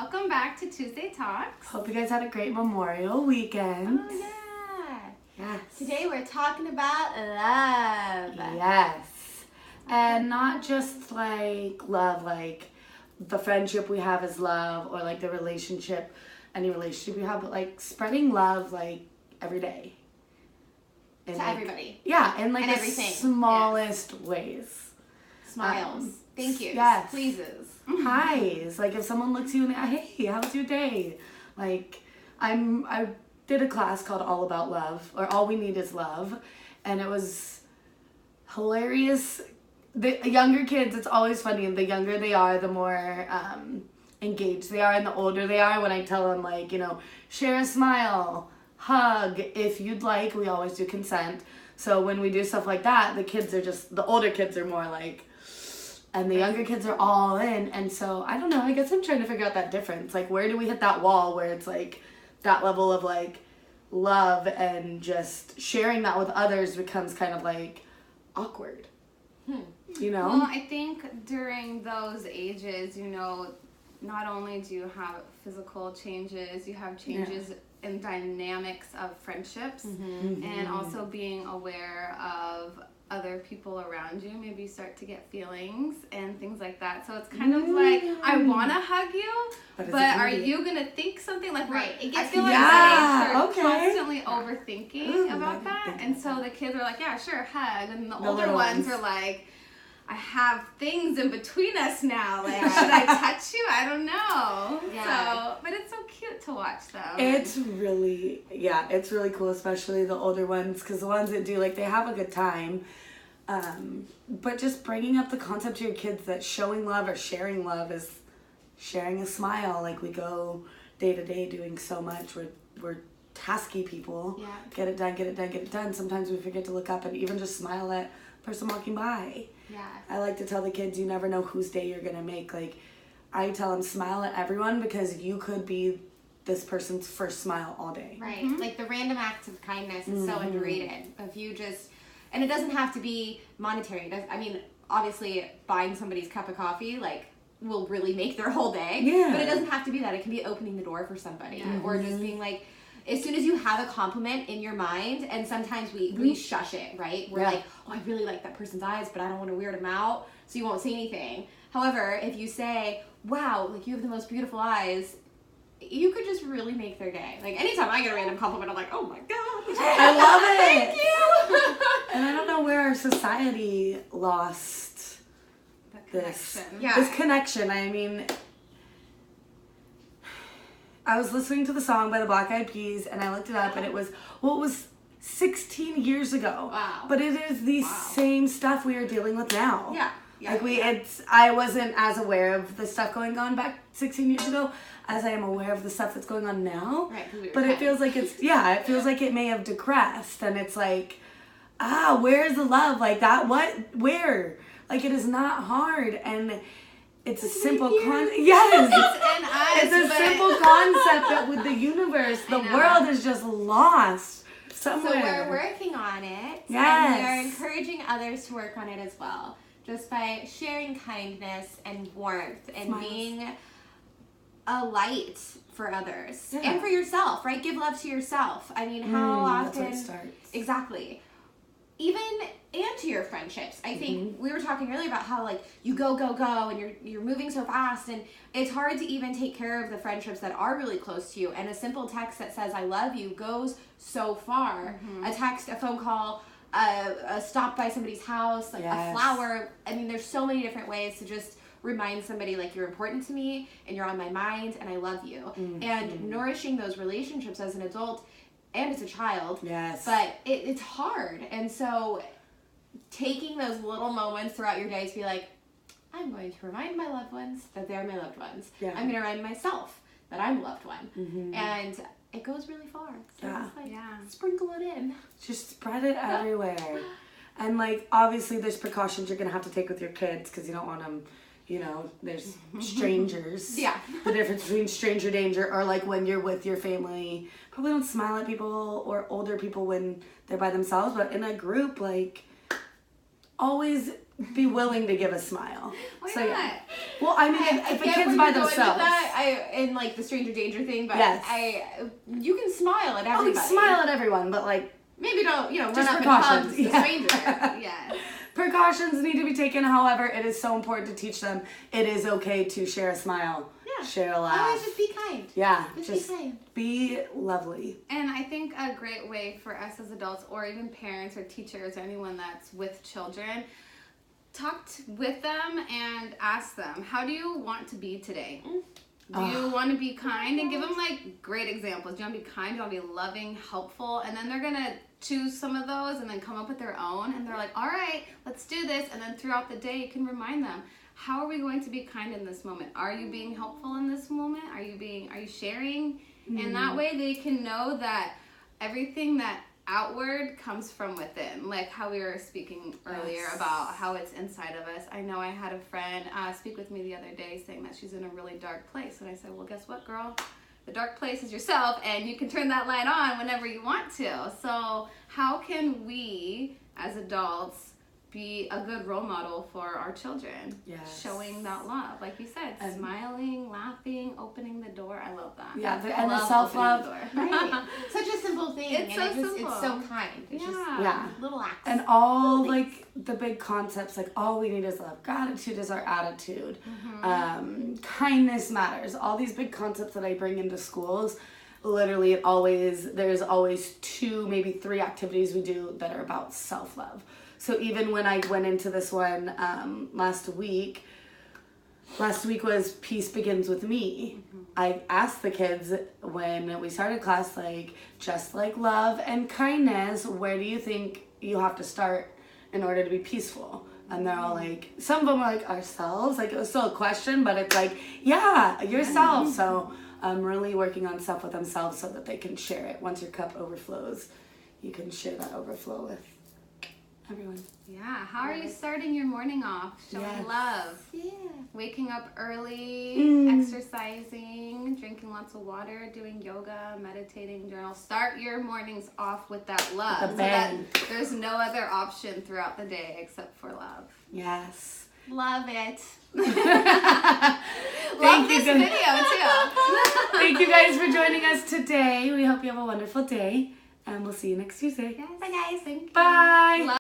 welcome back to Tuesday Talks. Hope you guys had a great Memorial weekend. Oh, yeah. Yes. Today we're talking about love. Yes. And not just like love, like the friendship we have is love, or like the relationship, any relationship you have, but like spreading love like every day. To like, everybody. Yeah, in like And the everything. smallest ways. Smiles. Thank you. Yes. Pleases. Highs. Like if someone looks you and hey, how was your day? Like I did a class called All About Love, or All We Need Is Love, and it was hilarious. The younger kids, it's always funny, and the younger they are, the more engaged they are, and the older they are. When I tell them, like, share a smile, hug, if you'd like, we always do consent. So when we do stuff like that, the older kids are more like, and the younger kids are all in. And so, I don't know, I guess I'm trying to figure out that difference. Like, where do we hit that wall where it's like that level of like love and just sharing that with others becomes kind of like awkward. Well, I think during those ages, not only do you have physical changes, you have changes in dynamics of friendships, and also being aware of other people around you. Maybe you start to get feelings and things like that. So it's kind of like, I want to hug you, but are you going to think something like, right? I feel like they're constantly overthinking about that. And so the kids are like, yeah, sure, hug. And the older ones are like, I have things in between us now. Like, should I touch you? I don't know. Yeah. So, but it's so cute to watch them. It's really cool, especially the older ones, because the ones that do, like, they have a good time. But just bringing up the concept to your kids that showing love or sharing love is sharing a smile. Like, we go day to day doing so much. We're tasky people. Yeah. Get it done. Sometimes we forget to look up and even just smile at the person walking by. Yeah. I like to tell the kids, you never know whose day you're going to make. Like, I tell them, smile at everyone, because you could be this person's first smile all day. Right. Like, the random acts of kindness is so underrated. If you just, and it doesn't have to be monetary. Obviously, buying somebody's cup of coffee, like, will really make their whole day. Yeah. But it doesn't have to be that. It can be opening the door for somebody. Or just being like, as soon as you have a compliment in your mind, and sometimes we shush it, right? We're like, oh, I really like that person's eyes, but I don't want to weird them out, so you won't say anything. However, if you say, wow, like, you have the most beautiful eyes, you could just really make their day. Like, anytime I get a random compliment, I'm like, oh my God. I love it. Thank you. And I don't know where our society lost this connection. I mean, I was listening to the song by the Black Eyed Peas, and I looked it up, and it was 16 years ago. Wow. But it is the same stuff we are dealing with now. Yeah. Like, I wasn't as aware of the stuff going on back 16 years ago as I am aware of the stuff that's going on now. Right. But it feels like it feels like it may have decreased, and it's like, where's the love? Like, that, where? Like, it is not hard, and it's a simple concept. Yes, it's a simple concept that with the universe, the world is just lost somewhere. So we're working on it. Yes. And we are encouraging others to work on it as well. Just by sharing kindness and warmth and being a light for others. And for yourself, right? Give love to yourself. I mean, how often... That's where it starts. Exactly. Even, and to your friendships. I think we were talking earlier about how, like, you go, and you're moving so fast, and it's hard to even take care of the friendships that are really close to you. And a simple text that says, I love you, goes so far. A text, a phone call, a stop by somebody's house, like a flower. I mean, there's so many different ways to just remind somebody, like, you're important to me, and you're on my mind, and I love you. And nourishing those relationships as an adult and as a child. Yes. But it's hard. And so taking those little moments throughout your day to be like, I'm going to remind my loved ones that they're my loved ones. Yeah. I'm going to remind myself that I'm a loved one. And it goes really far. So just like, sprinkle it in. Just spread it everywhere. And, like, obviously there's precautions you're going to have to take with your kids, because you don't want them, there's strangers. The difference between stranger danger, or like when you're with your family, probably don't smile at people or older people when they're by themselves, but in a group, like, always be willing to give a smile. Why not? Well, I mean, if a get kid's where by you're going with themselves. that, in like the stranger danger thing, but Yes. you can smile at Oh, everybody. like, smile at everyone, but like, Maybe don't, run just up and precautions. hug the stranger. Yes. Precautions need to be taken. However, it is so important to teach them it is okay to share a smile, Yeah. share a laugh. Always just be kind. Yeah, Just be kind. be lovely. And I think a great way for us as adults, or even parents or teachers or anyone that's with children, talk with them and ask them, how do you want to be today? Do you want to be kind? And give them like great examples. Do you want to be kind? Do you want to be loving, helpful? And then they're going to choose some of those and then come up with their own. And they're like, all right, let's do this. And then throughout the day, you can remind them, how are we going to be kind in this moment? Are you being helpful in this moment? Are you sharing? And that way they can know that everything that outward comes from within, like how we were speaking earlier about how it's inside of us. I know I had a friend speak with me the other day saying that she's in a really dark place, and I said, well, guess what, girl? The dark place is yourself, and you can turn that light on whenever you want to. So how can we as adults be a good role model for our children? Yes. Showing that love, like you said, smiling, laughing, opening the door. I love that. Yeah, I and the love self-love. opening the door. Right. Such a simple thing. It's so simple. It's so kind. It's just Yeah. little acts. And all like the big concepts, like all we need is love. Gratitude is our attitude. Kindness matters. All these big concepts that I bring into schools, literally there's always 2, maybe 3 activities we do that are about self-love. So even when I went into this one last week was Peace Begins With Me. I asked the kids when we started class, like, just like love and kindness, where do you think you have to start in order to be peaceful? And they're all like, some of them are like, ourselves. Like, it was still a question, but it's like, yeah, yourself. So I'm really working on stuff with themselves so that they can share it. Once your cup overflows, you can share that overflow with everyone. Yeah, how are you starting your morning off? Showing love. Yeah. Waking up early, exercising, drinking lots of water, doing yoga, meditating, journal. Start your mornings off with that love. With a bang. So that there's no other option throughout the day except for love. Yes. Love it. Love this guys. video too. Thank you guys for joining us today. We hope you have a wonderful day, and we'll see you next Tuesday. Yes. Bye guys. Thank you. Bye. Love